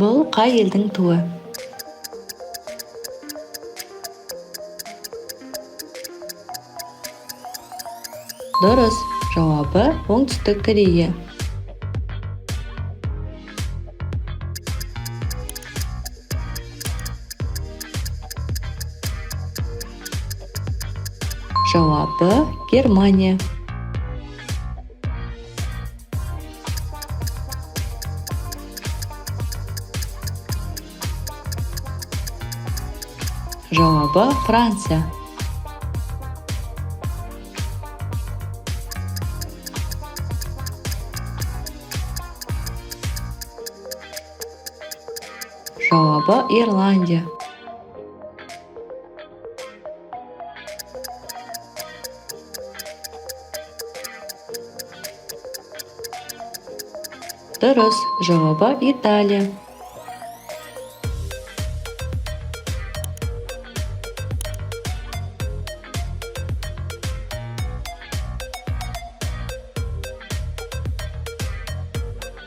Бұл қай елдің туы? Дұрыс. Жауабы Оңтүстік Корея. Жауабы Германия. Жауабы Франция. Жауабы Ирландия. Дұрыс. Жауабы Италия.